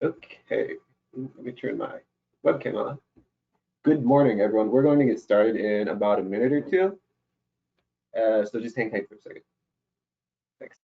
Okay, let me turn my webcam on. Good morning, everyone. We're going to get started in about a minute or two. So just hang tight for a second. Thanks.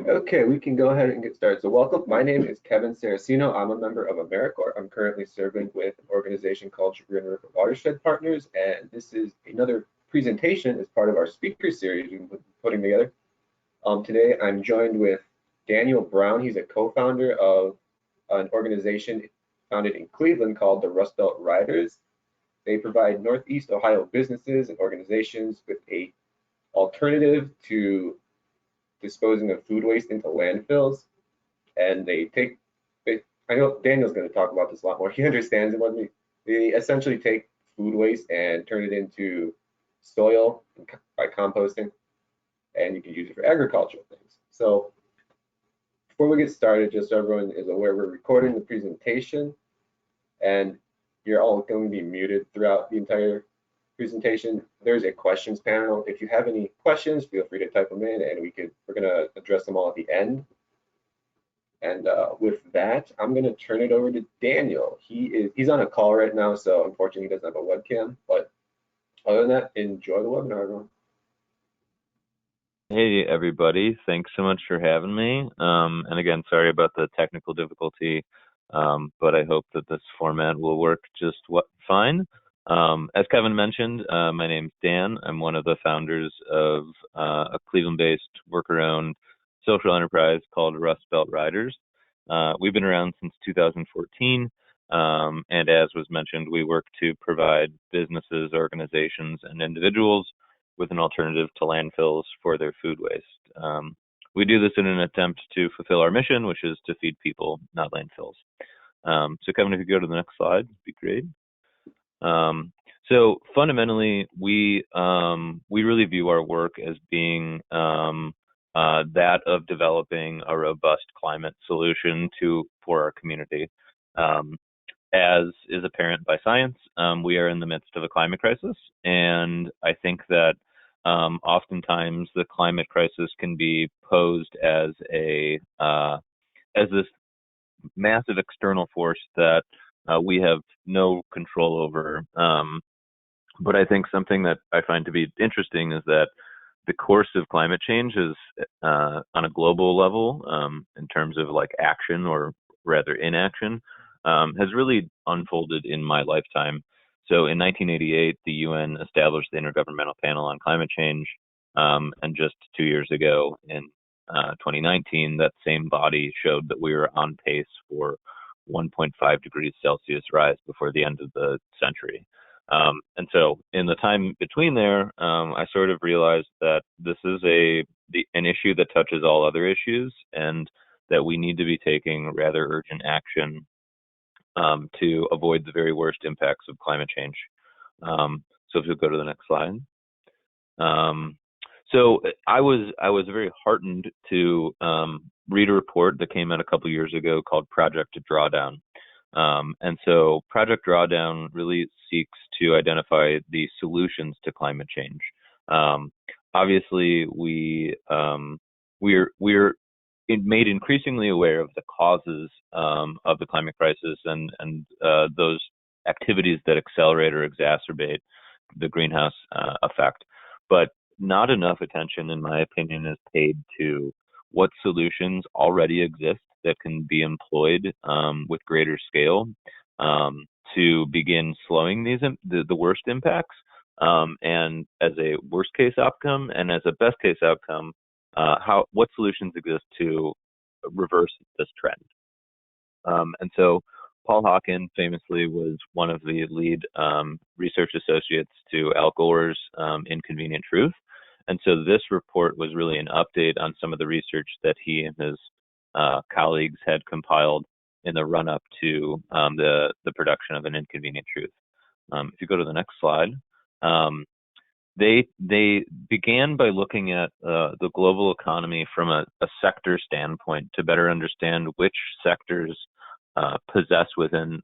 Okay, we can go ahead and get started. So welcome. My name is Kevin Saraceno. I'm a member of AmeriCorps. I'm currently serving with an organization called Green River Watershed Partners, and this is another presentation as part of our speaker series we've been putting together. Today, I'm joined with Daniel Brown. He's a co-founder of an organization founded in Cleveland called the Rust Belt Riders. They provide Northeast Ohio businesses and organizations with a alternative to disposing of food waste into landfills. And I know Daniel's going to talk about this a lot more. He understands it more than me. They essentially take food waste and turn it into soil by composting, and you can use it for agricultural things. So before we get started, just so everyone is aware, we're recording the presentation, and you're all going to be muted throughout the entire presentation. There's a questions panel. If you have any questions, feel free to type them in, and we're going to address them all at the end. And with that, I'm going to turn it over to Daniel. He's on a call right now, so unfortunately he doesn't have a webcam. But other than that, enjoy the webinar, everyone. Hey everybody, thanks so much for having me. And again, sorry about the technical difficulty, but I hope that this format will work just fine. As Kevin mentioned, my name's Dan. I'm one of the founders of a Cleveland-based worker-owned social enterprise called Rust Belt Riders. We've been around since 2014, and as was mentioned, we work to provide businesses, organizations, and individuals with an alternative to landfills for their food waste. We do this in an attempt to fulfill our mission, which is to feed people, not landfills. So Kevin, if you go to the next slide, it'd be great. So fundamentally, we really view our work as being that of developing a robust climate solution for our community. As is apparent by science, we are in the midst of a climate crisis, and I think that oftentimes the climate crisis can be posed as this massive external force that we have no control over. But I think something that I find to be interesting is that the course of climate change is on a global level, in terms of like action or rather inaction, has really unfolded in my lifetime. So in 1988, the UN established the Intergovernmental Panel on Climate Change, and just 2 years ago, in 2019, that same body showed that we were on pace for 1.5 degrees Celsius rise before the end of the century. And so in the time between there, I sort of realized that this is an issue that touches all other issues, and that we need to be taking rather urgent action to avoid the very worst impacts of climate change. So if you'll go to the next slide. So I was very heartened to read a report that came out a couple years ago called Project Drawdown. And so Project Drawdown really seeks to identify the solutions to climate change. Obviously, we're made increasingly aware of the causes of the climate crisis and those activities that accelerate or exacerbate the greenhouse effect. But not enough attention, in my opinion, is paid to what solutions already exist that can be employed with greater scale to begin slowing the worst impacts, and as a worst case outcome and as a best case outcome, what solutions exist to reverse this trend. And so Paul Hawken famously was one of the lead research associates to Al Gore's Inconvenient Truth. And so this report was really an update on some of the research that he and his colleagues had compiled in the run-up to the production of An Inconvenient Truth. If you go to the next slide, they began by looking at the global economy from a sector standpoint to better understand which sectors possess within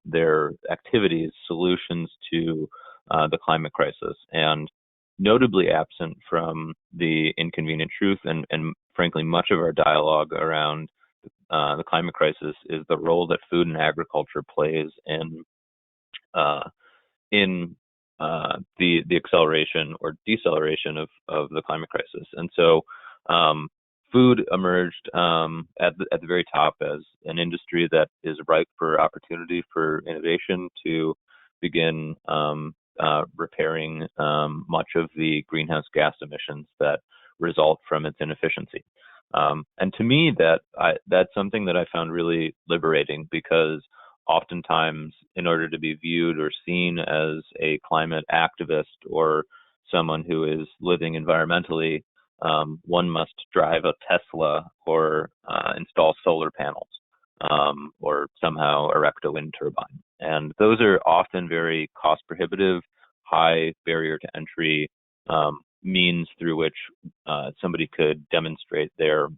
their activities solutions to the climate crisis. And notably absent from the Inconvenient Truth and frankly much of our dialogue around the climate crisis is the role that food and agriculture plays in the acceleration or deceleration of the climate crisis. And so food emerged at the very top as an industry that is ripe for opportunity for innovation to begin repairing much of the greenhouse gas emissions that result from its inefficiency. And to me, that's something that I found really liberating, because oftentimes, in order to be viewed or seen as a climate activist or someone who is living environmentally, one must drive a Tesla or install solar panels or somehow erect a wind turbine. And those are often very cost prohibitive, high barrier to entry means through which somebody could demonstrate their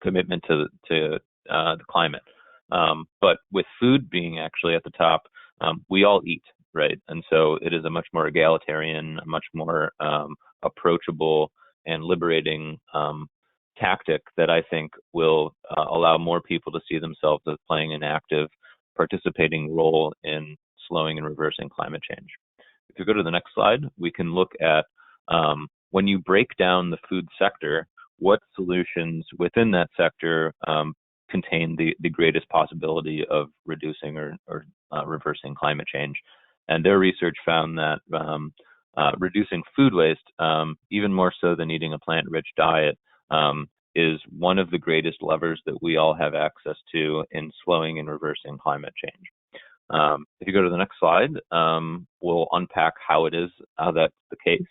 commitment to the climate. But with food being actually at the top, we all eat, right? And so it is a much more egalitarian, much more approachable and liberating tactic that I think will allow more people to see themselves as playing an active, participating role in slowing and reversing climate change. If you go to the next slide, we can look at when you break down the food sector, what solutions within that sector contain the greatest possibility of reducing or reversing climate change. And their research found that reducing food waste, even more so than eating a plant-rich diet, is one of the greatest levers that we all have access to in slowing and reversing climate change. If you go to the next slide, we'll unpack how that's the case.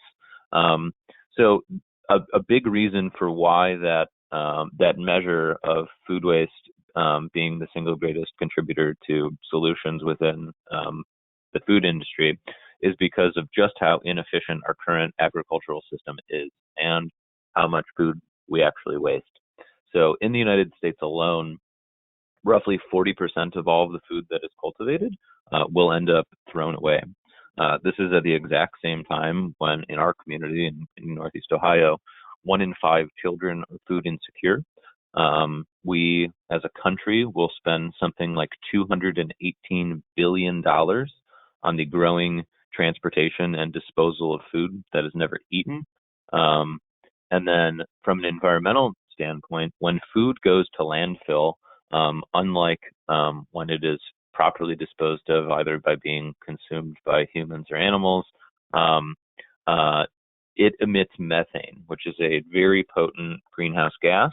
So a big reason for why that measure of food waste being the single greatest contributor to solutions within the food industry is because of just how inefficient our current agricultural system is and how much food we actually waste. So in the United States alone, roughly 40% of all of the food that is cultivated will end up thrown away. This is at the exact same time when in our community in Northeast Ohio, 1 in 5 children are food insecure. We, as a country, will spend something like $218 billion on the growing transportation and disposal of food that is never eaten. And then from an environmental standpoint, when food goes to landfill, unlike when it is properly disposed of either by being consumed by humans or animals, it emits methane, which is a very potent greenhouse gas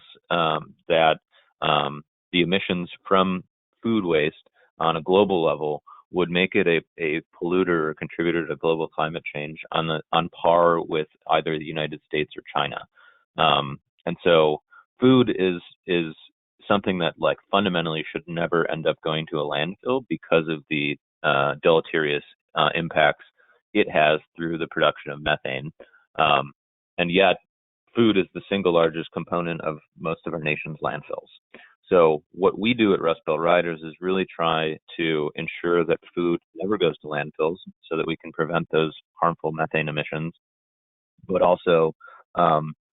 that the emissions from food waste on a global level would make it a polluter or contributor to global climate change on par with either the United States or China. And so food is something that like fundamentally should never end up going to a landfill because of the deleterious impacts it has through the production of methane. And yet food is the single largest component of most of our nation's landfills. So what we do at Rust Belt Riders is really try to ensure that food never goes to landfills so that we can prevent those harmful methane emissions, but also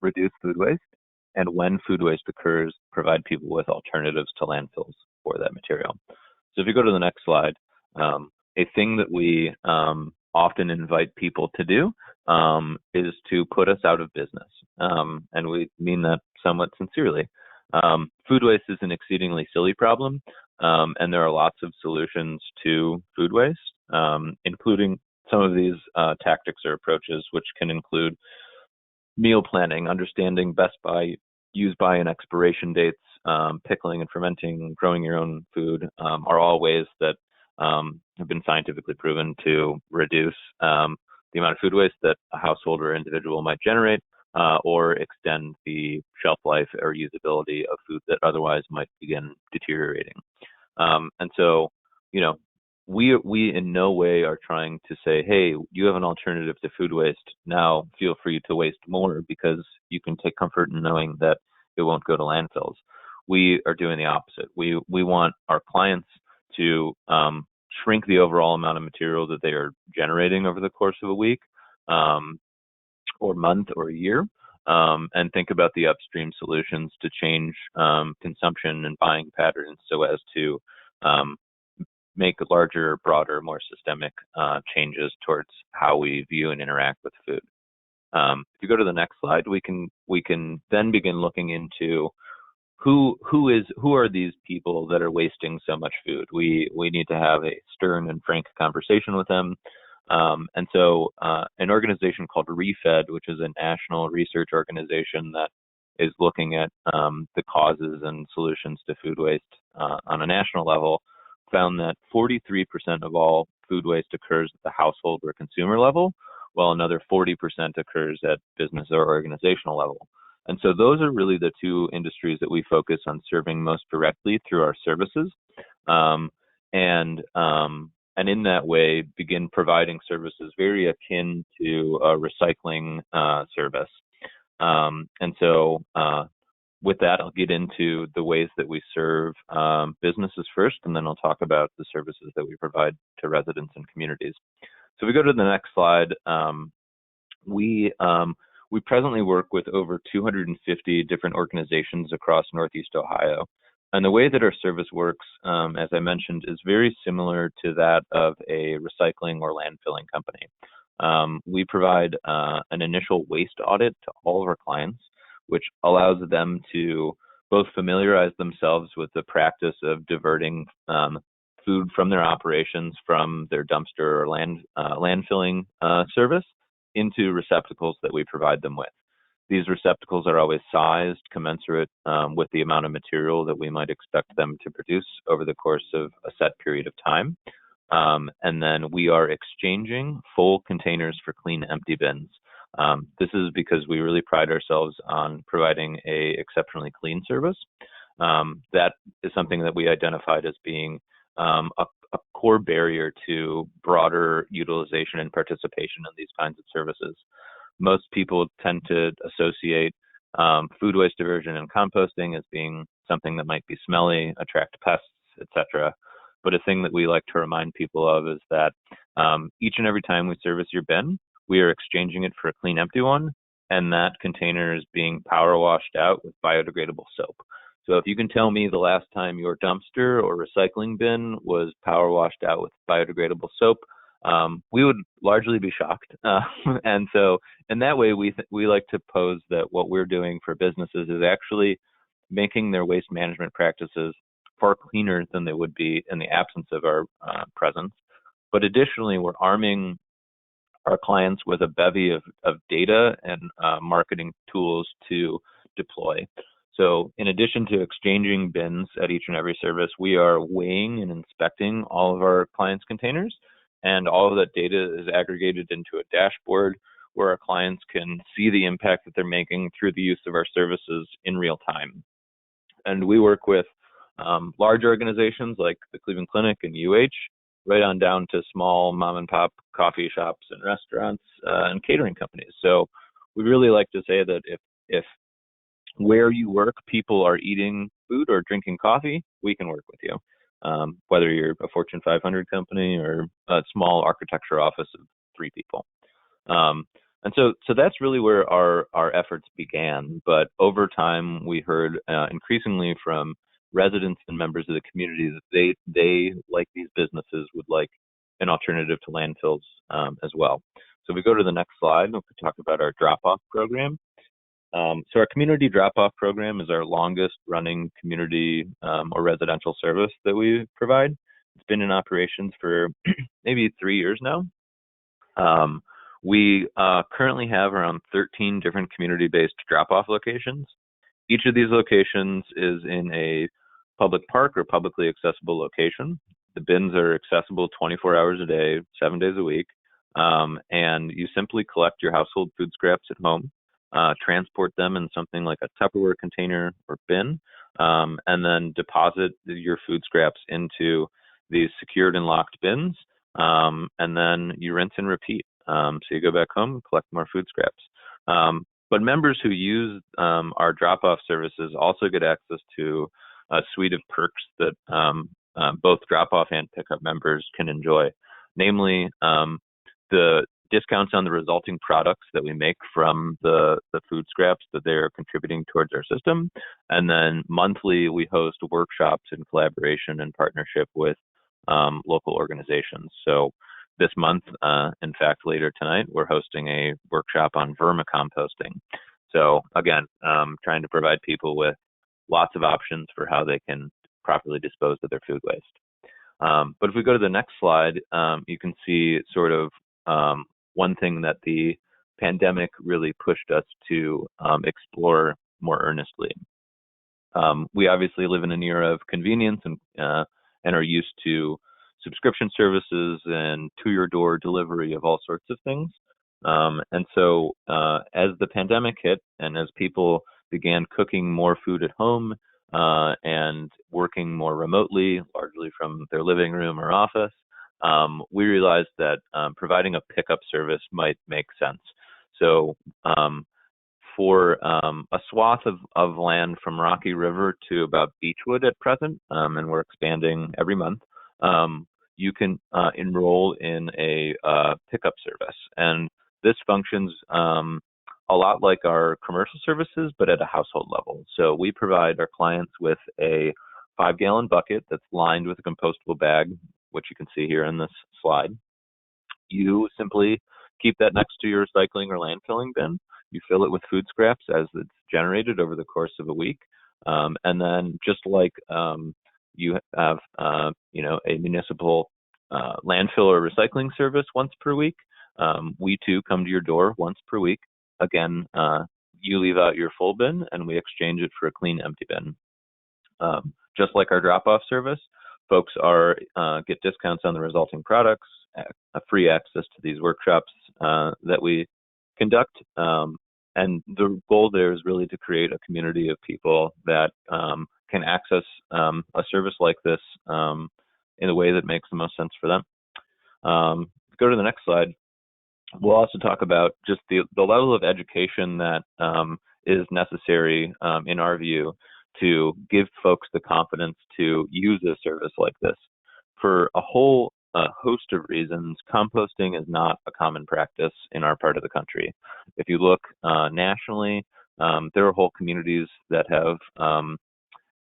reduce food waste. And when food waste occurs, provide people with alternatives to landfills for that material. So if you go to the next slide, a thing that we often invite people to do is to put us out of business. And we mean that somewhat sincerely. Food waste is an exceedingly silly problem, and there are lots of solutions to food waste, including some of these tactics or approaches, which can include meal planning, understanding best by, use by, and expiration dates pickling and fermenting, growing your own food are all ways that have been scientifically proven to reduce the amount of food waste that a household or individual might generate, or extend the shelf life or usability of food that otherwise might begin deteriorating. And so, you know, we in no way are trying to say, hey, you have an alternative to food waste. Now feel free to waste more because you can take comfort in knowing that it won't go to landfills. We are doing the opposite. We want our clients to shrink the overall amount of material that they are generating over the course of a week, or month or a year, and think about the upstream solutions to change consumption and buying patterns so as to make larger, broader, more systemic changes towards how we view and interact with food. If you go to the next slide, we can then begin looking into who are these people that are wasting so much food. We need to have a stern and frank conversation with them. And so an organization called ReFed, which is a national research organization that is looking at the causes and solutions to food waste on a national level, found that 43% of all food waste occurs at the household or consumer level, while another 40% occurs at business or organizational level. And so those are really the two industries that we focus on serving most directly through our services. And in that way, begin providing services very akin to a recycling service. And so with that, I'll get into the ways that we serve businesses first, and then I'll talk about the services that we provide to residents and communities. So we go to the next slide. We presently work with over 250 different organizations across Northeast Ohio. And the way that our service works, as I mentioned, is very similar to that of a recycling or landfilling company. We provide an initial waste audit to all of our clients, which allows them to both familiarize themselves with the practice of diverting food from their operations, from their dumpster or landfilling service, into receptacles that we provide them with. These receptacles are always sized commensurate with the amount of material that we might expect them to produce over the course of a set period of time. And then we are exchanging full containers for clean empty bins. This is because we really pride ourselves on providing a exceptionally clean service. That is something that we identified as being a core barrier to broader utilization and participation in these kinds of services. Most people tend to associate food waste diversion and composting as being something that might be smelly, attract pests, etc. But a thing that we like to remind people of is that each and every time we service your bin, we are exchanging it for a clean empty one, and that container is being power washed out with biodegradable soap. So if you can tell me the last time your dumpster or recycling bin was power washed out with biodegradable soap, we would largely be shocked. And so in that way, we like to pose that what we're doing for businesses is actually making their waste management practices far cleaner than they would be in the absence of our presence. But additionally, we're arming our clients with a bevy of data and marketing tools to deploy. So in addition to exchanging bins at each and every service, we are weighing and inspecting all of our clients' containers, and all of that data is aggregated into a dashboard where our clients can see the impact that they're making through the use of our services in real time. And we work with large organizations like the Cleveland Clinic and UH, right on down to small mom and pop coffee shops and restaurants and catering companies. So we really like to say that if where you work, people are eating food or drinking coffee, we can work with you. Whether you're a Fortune 500 company or a small architecture office of 3 people. And so that's really where our efforts began. But over time, we heard increasingly from residents and members of the community that they like these businesses, would like an alternative to landfills as well. So we go to the next slide, we could talk about our Dropoff Program. So our community drop-off program is our longest running community or residential service that we provide. It's been in operations for maybe 3 years now. We currently have around 13 different community-based drop-off locations. Each of these locations is in a public park or publicly accessible location. The bins are accessible 24 hours a day, 7 days a week. And you simply collect your household food scraps at home, transport them in something like a Tupperware container or bin, and then deposit your food scraps into these secured and locked bins. And then you rinse and repeat. So you go back home and collect more food scraps. But members who use our drop-off services also get access to a suite of perks that both drop-off and pickup members can enjoy, namely the discounts on the resulting products that we make from the food scraps that they're contributing towards our system. And then monthly, we host workshops in collaboration and partnership with local organizations. So this month, in fact, later tonight, we're hosting a workshop on vermicomposting. So again, trying to provide people with lots of options for how they can properly dispose of their food waste. But if we go to the next slide, you can see sort of one thing that the pandemic really pushed us to explore more earnestly. We obviously live in an era of convenience and are used to subscription services and to-your-door delivery of all sorts of things. And so as the pandemic hit and as people began cooking more food at home and working more remotely, largely from their living room or office, we realized that providing a pickup service might make sense. So for a swath of land from Rocky River to about Beechwood at present, and we're expanding every month, you can enroll in a pickup service. And this functions a lot like our commercial services, but at a household level. So we provide our clients with a 5-gallon bucket that's lined with a compostable bag, which you can see here in this slide. You simply keep that next to your recycling or landfilling bin. You fill it with food scraps as it's generated over the course of a week. And then just like you have, a municipal landfill or recycling service once per week, we too come to your door once per week. Again, you leave out your full bin and we exchange it for a clean empty bin. Just like our drop-off service, folks get discounts on the resulting products, free access to these workshops that we conduct. And the goal there is really to create a community of people that can access a service like this in a way that makes the most sense for them. Go to the next slide. We'll also talk about just the level of education that is necessary, in our view, to give folks the confidence to use a service like this. For a whole host of reasons, composting is not a common practice in our part of the country. If you look nationally, there are whole communities that have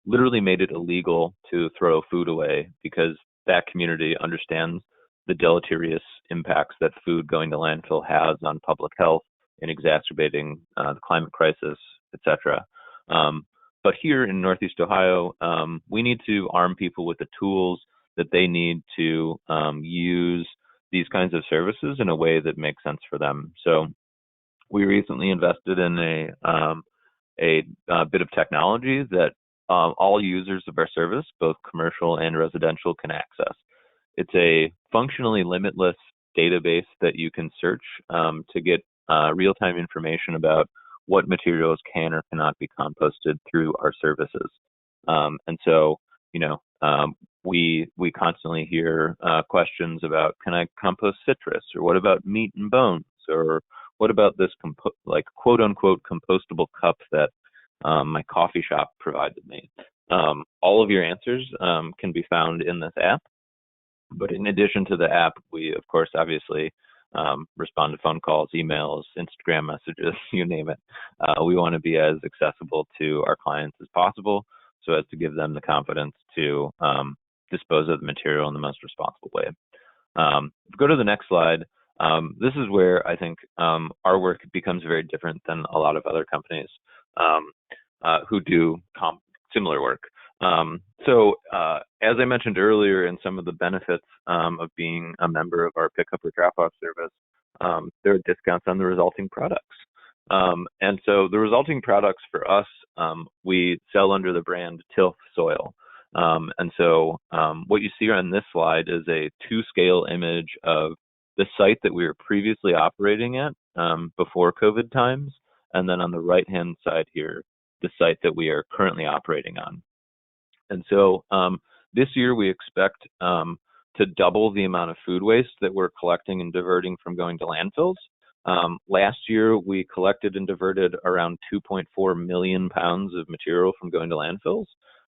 literally made it illegal to throw food away because that community understands the deleterious impacts that food going to landfill has on public health in exacerbating the climate crisis, etc. But here in Northeast Ohio, we need to arm people with the tools that they need to use these kinds of services in a way that makes sense for them. So we recently invested in a bit of technology that all users of our service, both commercial and residential, can access. It's a functionally limitless database that you can search to get real-time information about what materials can or cannot be composted through our services. And so, we constantly hear questions about, can I compost citrus, or what about meat and bones, or what about this quote unquote compostable cup that my coffee shop provided me. All of your answers can be found in this app. But in addition to the app, we, of course, obviously respond to phone calls, emails, Instagram messages, you name it. We want to be as accessible to our clients as possible so as to give them the confidence to dispose of the material in the most responsible way. Go to the next slide. This is where I think our work becomes very different than a lot of other companies who do similar work. So as I mentioned earlier, in some of the benefits of being a member of our pickup or drop-off service, there are discounts on the resulting products. And so the resulting products for us, we sell under the brand Tilth Soil. And so what you see on this slide is a 2-scale image of the site that we were previously operating at before COVID times. And then on the right-hand side here, the site that we are currently operating on. And so this year we expect to double the amount of food waste that we're collecting and diverting from going to landfills. Last year, we collected and diverted around 2.4 million pounds of material from going to landfills.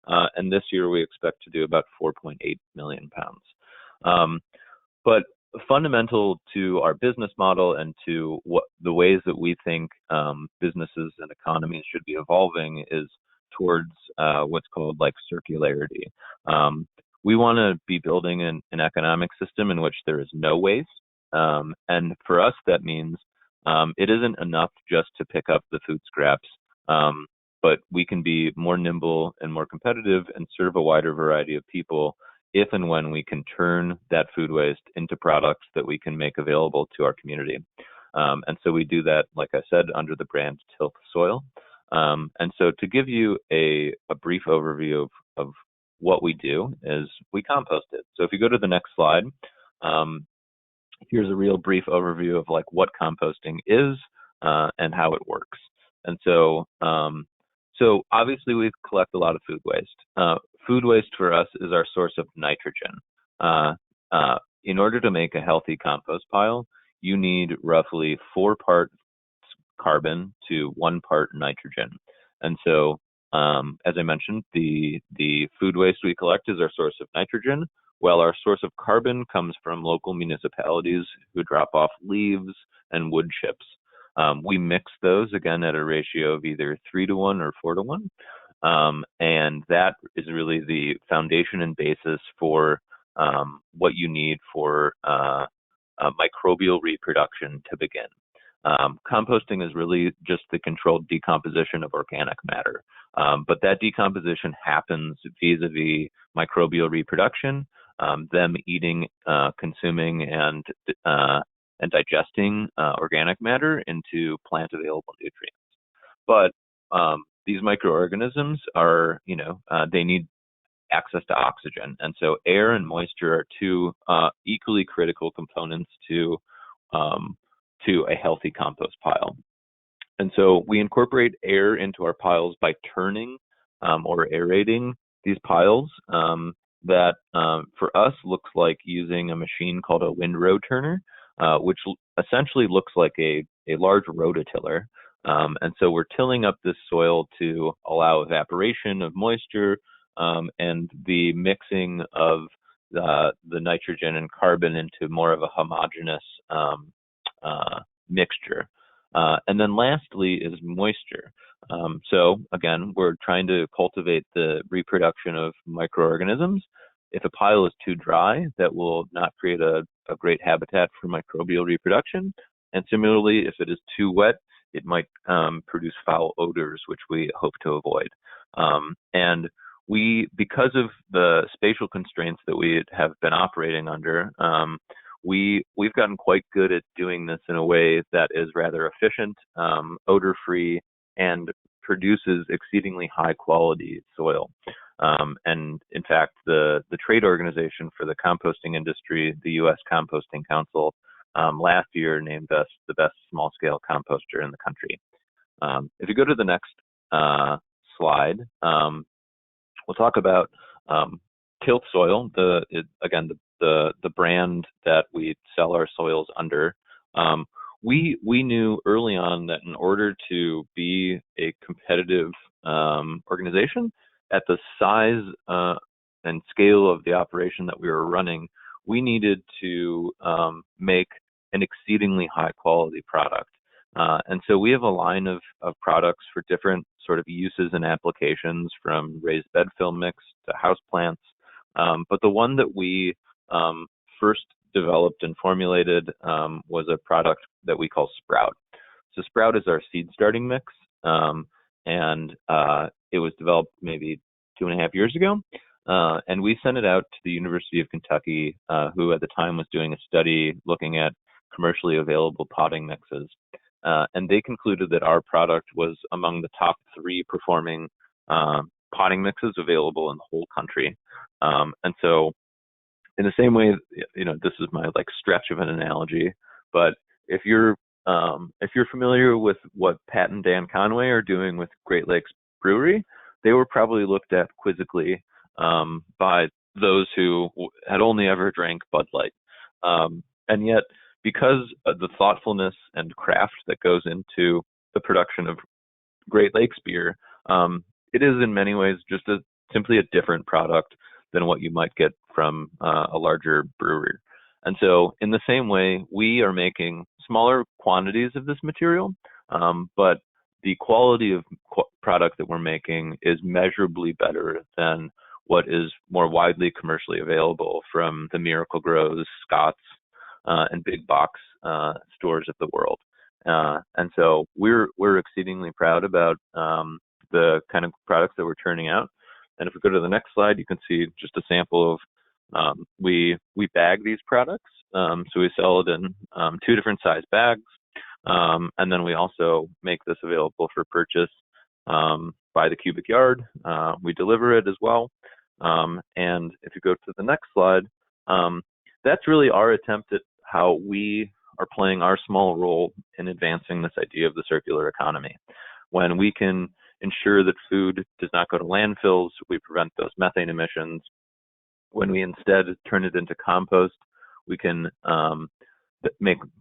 And this year, we expect to do about 4.8 million pounds. But fundamental to our business model and to what the ways that we think businesses and economies should be evolving is towards what's called like circularity. We want to be building an economic system in which there is no waste. And for us, that means it isn't enough just to pick up the food scraps, but we can be more nimble and more competitive and serve a wider variety of people if and when we can turn that food waste into products that we can make available to our community. And so we do that, like I said, under the brand Tilth Soil. And so to give you a brief overview of what we do is we compost it. So if you go to the next slide, here's a real brief overview of like what composting is and how it works. And so, so obviously we collect a lot of food waste. Food waste for us is our source of nitrogen. In order to make a healthy compost pile, you need roughly 4 parts carbon to 1 part nitrogen. And so, as I mentioned, the food waste we collect is our source of nitrogen, while our source of carbon comes from local municipalities who drop off leaves and wood chips. We mix those again at a ratio of either 3-to-1 or 4-to-1. And that is really the foundation and basis for what you need for microbial reproduction to begin. Composting is really just the controlled decomposition of organic matter. But that decomposition happens vis-a-vis microbial reproduction, them eating, consuming, and digesting organic matter into plant available nutrients. But these microorganisms are, they need access to oxygen. And so air and moisture are 2 equally critical components to a healthy compost pile. And so we incorporate air into our piles by turning or aerating these piles that for us looks like using a machine called a windrow turner, which essentially looks like a large rototiller. And so we're tilling up this soil to allow evaporation of moisture and the mixing of the nitrogen and carbon into more of a homogeneous mixture. And then lastly is moisture. So again, we're trying to cultivate the reproduction of microorganisms. If a pile is too dry, that will not create a great habitat for microbial reproduction. And similarly, if it is too wet, it might produce foul odors, which we hope to avoid. And because of the spatial constraints that we have been operating under, we've gotten quite good at doing this in a way that is rather efficient, odor-free, and produces exceedingly high quality soil. And in fact, the trade organization for the composting industry, the U.S. Composting Council, last year named us the best small-scale composter in the country. If you go to the next slide, we'll talk about Tilth Soil, the brand that we sell our soils under. We knew early on that in order to be a competitive organization at the size and scale of the operation that we were running, we needed to make an exceedingly high quality product. And so we have a line of products for different sort of uses and applications, from raised bed film mix to houseplants. But the one that we first developed and formulated was a product that we call Sprout. So Sprout is our seed starting mix, and it was developed maybe 2.5 years ago. And we sent it out to the University of Kentucky, who at the time was doing a study looking at commercially available potting mixes. and they concluded that our product was among the top 3 performing potting mixes available in the whole country. And so in the same way, this is my like stretch of an analogy, but if you're familiar with what Pat and Dan Conway are doing with Great Lakes Brewery, they were probably looked at quizzically by those who had only ever drank Bud Light. And yet, because of the thoughtfulness and craft that goes into the production of Great Lakes beer, it is in many ways just simply a different product than what you might get from a larger brewery. And so in the same way, we are making smaller quantities of this material, but the quality of product that we're making is measurably better than what is more widely commercially available from the Miracle Grows, Scott's, and big box stores of the world. And so we're exceedingly proud about the kind of products that we're turning out. And if we go to the next slide, you can see just a sample of we bag these products. So we sell it in 2 different size bags. And then we also make this available for purchase by the cubic yard. We deliver it as well. And if you go to the next slide, that's really our attempt at how we are playing our small role in advancing this idea of the circular economy. When we can ensure that food does not go to landfills, we prevent those methane emissions. When we instead turn it into compost, we can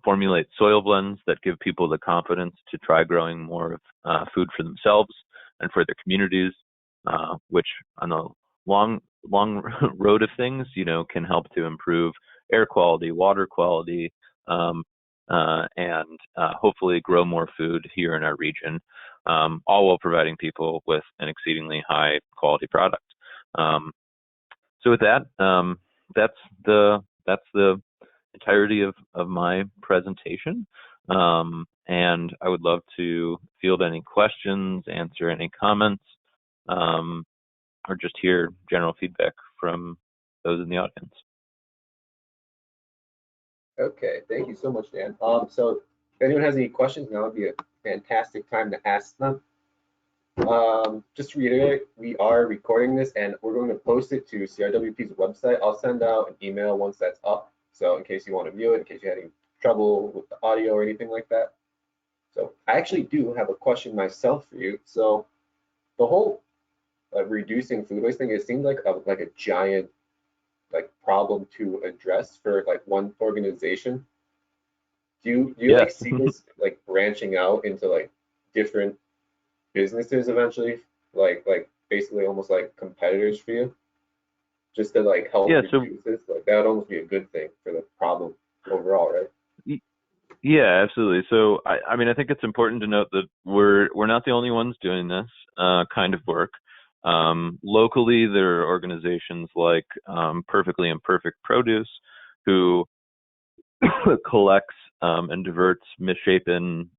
formulate soil blends that give people the confidence to try growing more food for themselves and for their communities, which on the long road of things, can help to improve air quality, water quality, and hopefully grow more food here in our region, all while providing people with an exceedingly high quality product. So with that, that's the entirety of my presentation. And I would love to field any questions, answer any comments, or just hear general feedback from those in the audience. Okay, thank you so much, Dan. So if anyone has any questions, now would be a fantastic time to ask them. Just to reiterate, we are recording this and we're going to post it to CRWP's website. I'll send out an email once that's up. So in case you want to view it, in case you had any trouble with the audio or anything like that. So I actually do have a question myself for you. So the whole reducing food waste thing, it seemed like a giant problem to address for one organization. Do you Yes. see this branching out into different businesses eventually, basically almost like competitors for you, just to help reduce this? That would almost be a good thing for the problem overall, right? Yeah, absolutely. So I mean, I think it's important to note that we're not the only ones doing this kind of work. Locally, there are organizations like Perfectly Imperfect Produce, who collects and diverts misshapen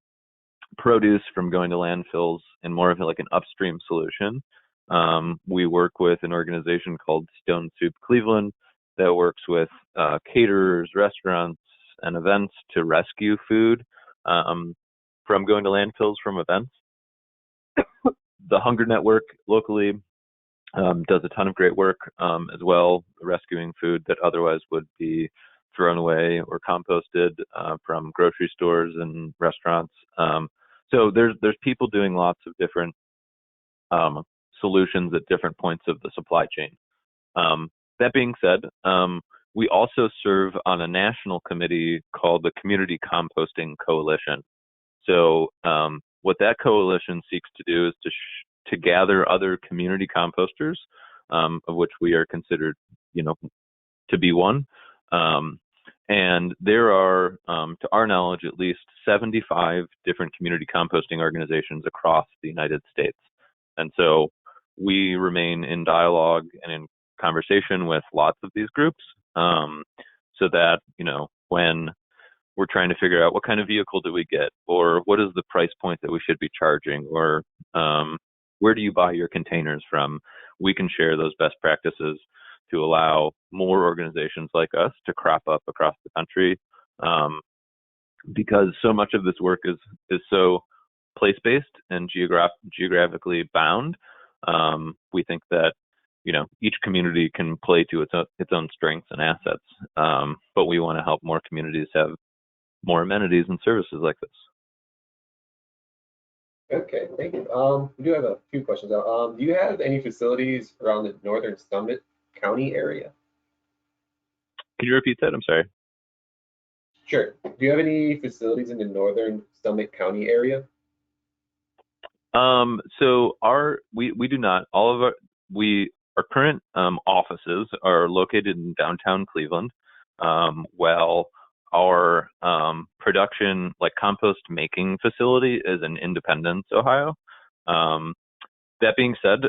produce from going to landfills in more of an upstream solution. We work with an organization called Stone Soup Cleveland that works with caterers, restaurants, and events to rescue food from going to landfills from events. The Hunger Network locally does a ton of great work as well, rescuing food that otherwise would be thrown away or composted from grocery stores and restaurants. So there's people doing lots of different solutions at different points of the supply chain. That being said, we also serve on a national committee called the Community Composting Coalition. So what that coalition seeks to do is to gather other community composters, of which we are considered, to be one. And there are, to our knowledge, at least 75 different community composting organizations across the United States. And so we remain in dialogue and in conversation with lots of these groups, so that, when we're trying to figure out what kind of vehicle do we get, or what is the price point that we should be charging, or where do you buy your containers from, we can share those best practices to allow more organizations like us to crop up across the country, because so much of this work is so place-based and geographically bound. We think that each community can play to its own strengths and assets, but we want to help more communities have more amenities and services like this. Okay, thank you. We do have a few questions. Do you have any facilities around the northern Summit County area? Can you repeat that? I'm sorry. Sure. Do you have any facilities in the northern Summit County area? So we do not. Our current offices are located in downtown Cleveland, while our production, like compost making facility, is in Independence, Ohio. That being said,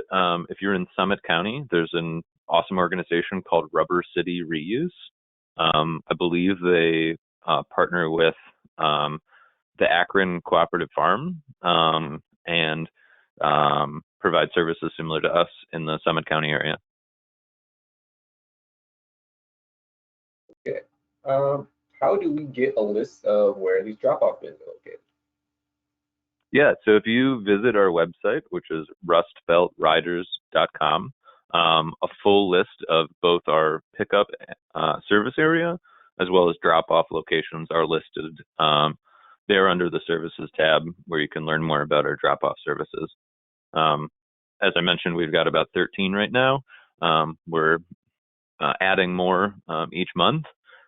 if you're in Summit County, there's an awesome organization called Rubber City Reuse. I believe they partner with the Akron Cooperative Farm and provide services similar to us in the Summit County area. Okay. How do we get a list of where these drop-off bins are located? Yeah, so if you visit our website, which is rustbeltriders.com, a full list of both our pickup service area as well as drop-off locations are listed there under the services tab, where you can learn more about our drop-off services. As I mentioned, we've got about 13 right now. We're adding more each month,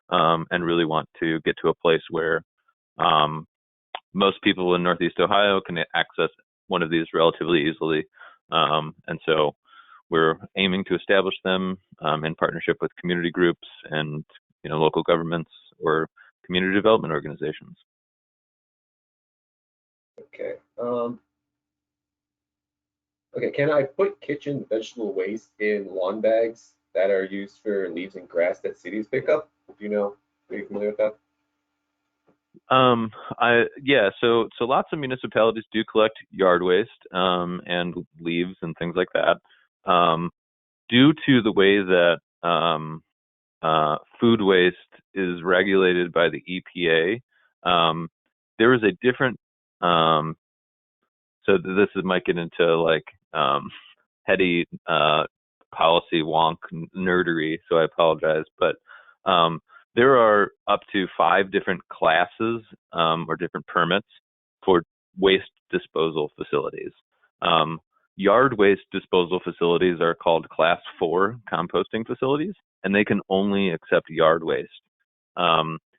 and really want to get to a place where most people in Northeast Ohio can access one of these relatively easily. And so we're aiming to establish them in partnership with community groups and local governments or community development organizations. Okay. Okay, can I put kitchen vegetable waste in lawn bags that are used for leaves and grass that cities pick up? Are you familiar with that? So lots of municipalities do collect yard waste and leaves and things like that. Due to the way that food waste is regulated by the EPA, there is a different. So this might get into like heady policy wonk nerdery, so I apologize, but there are up to 5 different classes or different permits for waste disposal facilities. Yard waste disposal facilities are called Class 4 composting facilities, and they can only accept yard waste.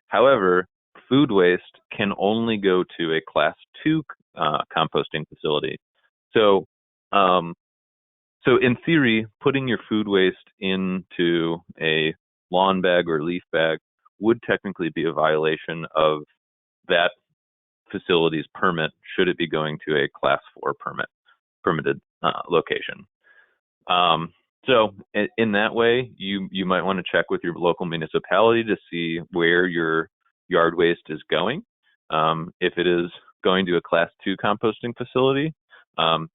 However, food waste can only go to a Class 2 composting facility. So in theory, putting your food waste into a lawn bag or leaf bag would technically be a violation of that facility's permit, should it be going to a Class 4 permitted location. So in that way, you might want to check with your local municipality to see where your yard waste is going. If it is going to a Class 2 composting facility,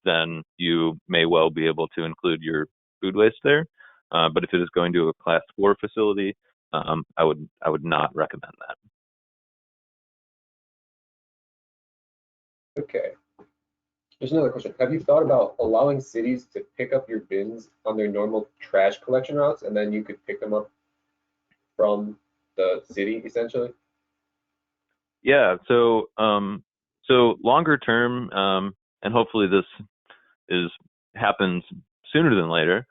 then you may well be able to include your food waste there. But if it is going to a Class 4 facility, I would not recommend that. Okay. There's another question. Have you thought about allowing cities to pick up your bins on their normal trash collection routes, and then you could pick them up from the city, essentially? Yeah. So longer term, and hopefully this happens sooner than later,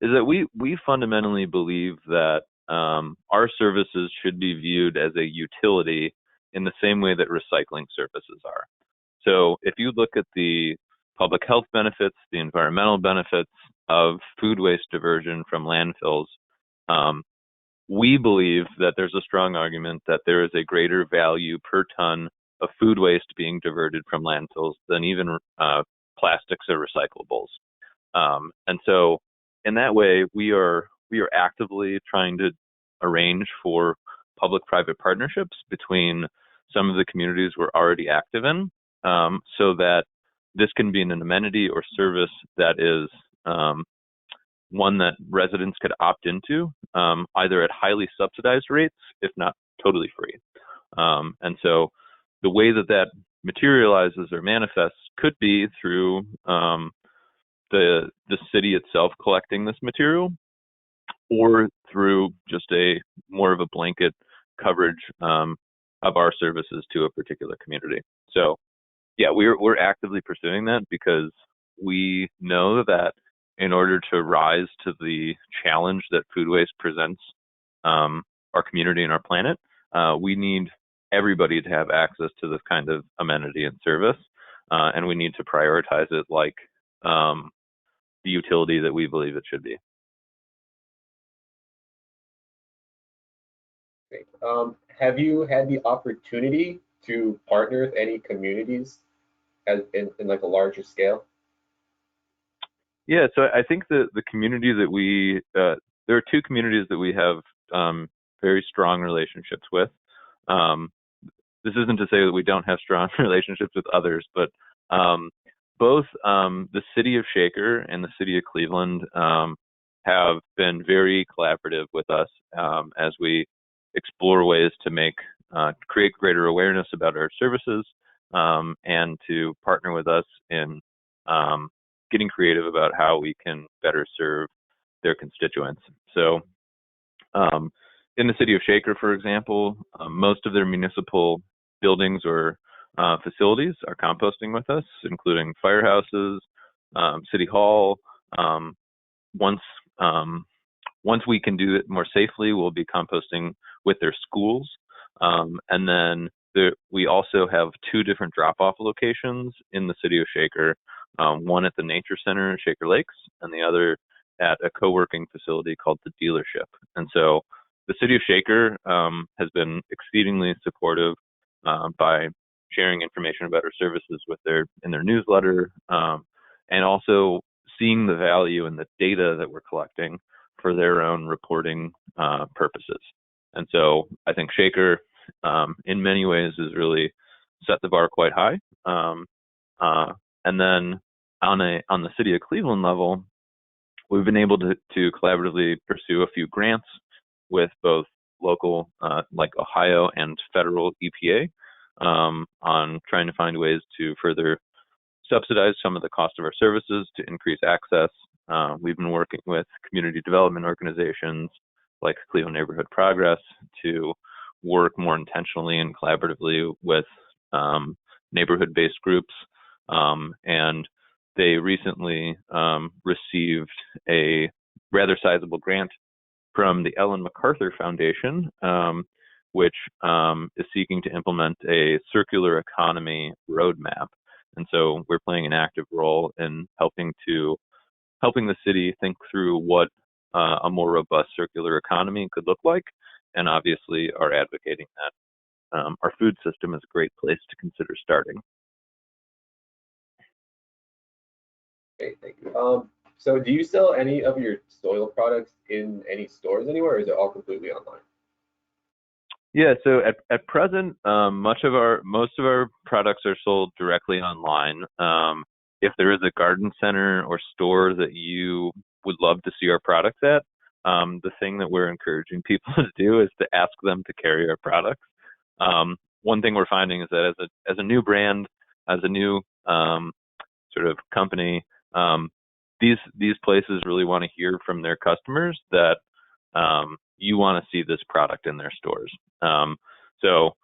is that we fundamentally believe that our services should be viewed as a utility in the same way that recycling services are. So if you look at the public health benefits, the environmental benefits of food waste diversion from landfills, we believe that there's a strong argument that there is a greater value per ton of food waste being diverted from landfills than even plastics or recyclables. And so in that way, we are actively trying to arrange for public-private partnerships between some of the communities we're already active in, so that this can be an amenity or service that is one that residents could opt into, either at highly subsidized rates, if not totally free. And so the way that that materializes or manifests could be through the city itself collecting this material, or through just a more of a blanket coverage of our services to a particular community. So yeah, we're actively pursuing that because we know that in order to rise to the challenge that food waste presents our community and our planet, we need everybody to have access to this kind of amenity and service, and we need to prioritize it like the utility that we believe it should be. Great. Have you had the opportunity to partner with any communities as in like a larger scale? Yeah, so I think the community that we there are two communities that we have very strong relationships with. This isn't to say that we don't have strong relationships with others, but both the city of Shaker and the city of Cleveland have been very collaborative with us as we explore ways to create greater awareness about our services and to partner with us in getting creative about how we can better serve their constituents. So in the city of Shaker, for example, most of their municipal buildings or facilities are composting with us, including firehouses, city hall. Once we can do it more safely, we'll be composting with their schools. And then we also have two different drop-off locations in the city of Shaker, one at the Nature Center in Shaker Lakes and the other at a co-working facility called the Dealership. And so the city of Shaker has been exceedingly supportive by sharing information about our services in their newsletter, and also seeing the value in the data that we're collecting for their own reporting purposes. And so I think Shaker, in many ways, has really set the bar quite high. And then on the city of Cleveland level, we've been able to collaboratively pursue a few grants with both local, like Ohio, and federal EPA on trying to find ways to further subsidize some of the cost of our services to increase access. We've been working with community development organizations like Cleveland Neighborhood Progress to work more intentionally and collaboratively with neighborhood-based groups. And they recently received a rather sizable grant from the Ellen MacArthur Foundation, which is seeking to implement a circular economy roadmap. And so we're playing an active role in helping the city think through what a more robust circular economy could look like, and obviously are advocating that our food system is a great place to consider starting. Great, thank you. So do you sell any of your soil products in any stores anywhere, or is it all completely online? Yeah, so at present, most of our products are sold directly online. If there is a garden center or store that you would love to see our products at, the thing that we're encouraging people to do is to ask them to carry our products. One thing we're finding is that as a new brand, as a new sort of company, these places really want to hear from their customers that you want to see this product in their stores. So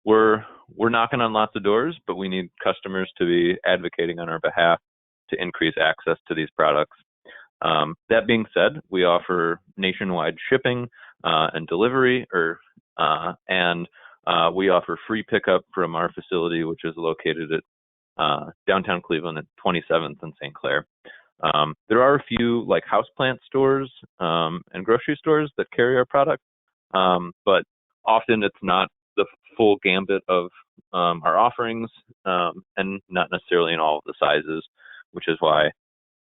we're knocking on lots of doors, but we need customers to be advocating on our behalf to increase access to these products. That being said, we offer nationwide shipping and delivery, and we offer free pickup from our facility, which is located at downtown Cleveland at 27th and St. Clair. There are a few like houseplant stores and grocery stores that carry our product, but often it's not the full gambit of our offerings, and not necessarily in all of the sizes, which is why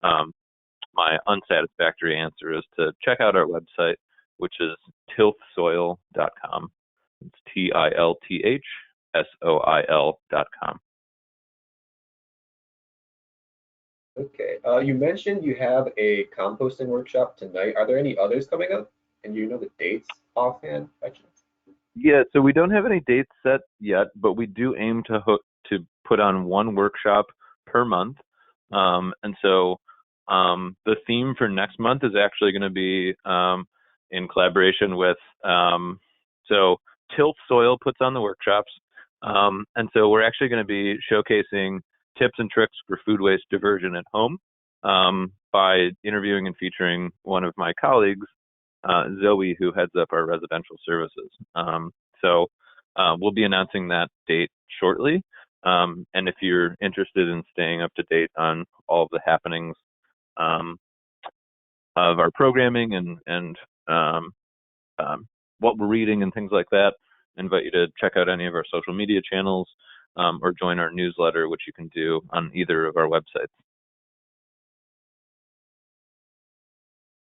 my unsatisfactory answer is to check out our website, which is tilthsoil.com. It's TILTHSOIL.com. Okay. You mentioned you have a composting workshop tonight. Are there any others coming up? And do you know the dates offhand by chance? Yeah, so we don't have any dates set yet, but we do aim to put on one workshop per month. And so the theme for next month is actually going to be in collaboration with so Tilth Soil puts on the workshops. And so we're actually going to be showcasing tips and tricks for food waste diversion at home by interviewing and featuring one of my colleagues, Zoe, who heads up our residential services. So we'll be announcing that date shortly. And if you're interested in staying up to date on all of the happenings of our programming and what we're reading and things like that, I invite you to check out any of our social media channels or join our newsletter, which you can do on either of our websites.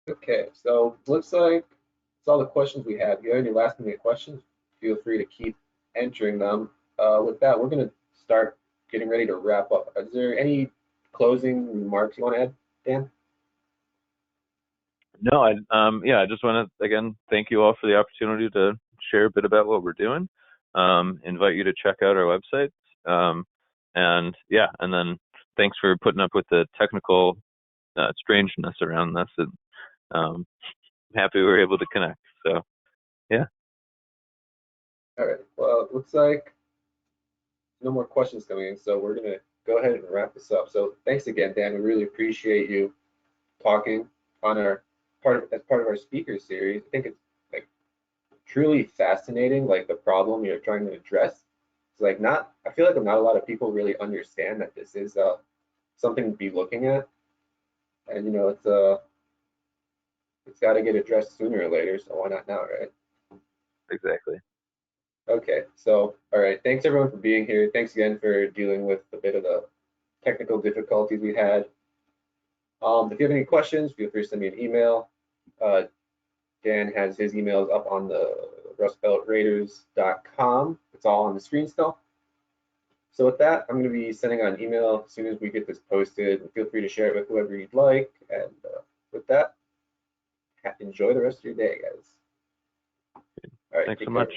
Okay, so looks like that's all the questions we have. If you have any last minute questions, feel free to keep entering them. With that, we're going to start getting ready to wrap up. Is there any closing remarks you want to add, Dan? No, I just want to again thank you all for the opportunity to share a bit about what we're doing. Invite you to check out our website. And then thanks for putting up with the technical strangeness around this. And I'm happy we were able to connect. So, yeah. All right. Well, it looks like no more questions coming in, so we're going to go ahead and wrap this up. So thanks again, Dan. We really appreciate you talking on our as part of our speaker series. I think it's like truly fascinating, like the problem you're trying to address. It's like I feel like not a lot of people really understand that this is something to be looking at, and it's got to get addressed sooner or later. So why not now, right? Exactly. Okay, so all right, thanks everyone for being here. Thanks again for dealing with a bit of the technical difficulties we had. If you have any questions, feel free to send me an email. Dan has his emails up on the rustbeltraiders.com. It's all on the screen still. So with that, I'm going to be sending out an email as soon as we get this posted. Feel free to share it with whoever you'd like. And with that, enjoy the rest of your day, guys. All right, thanks so much.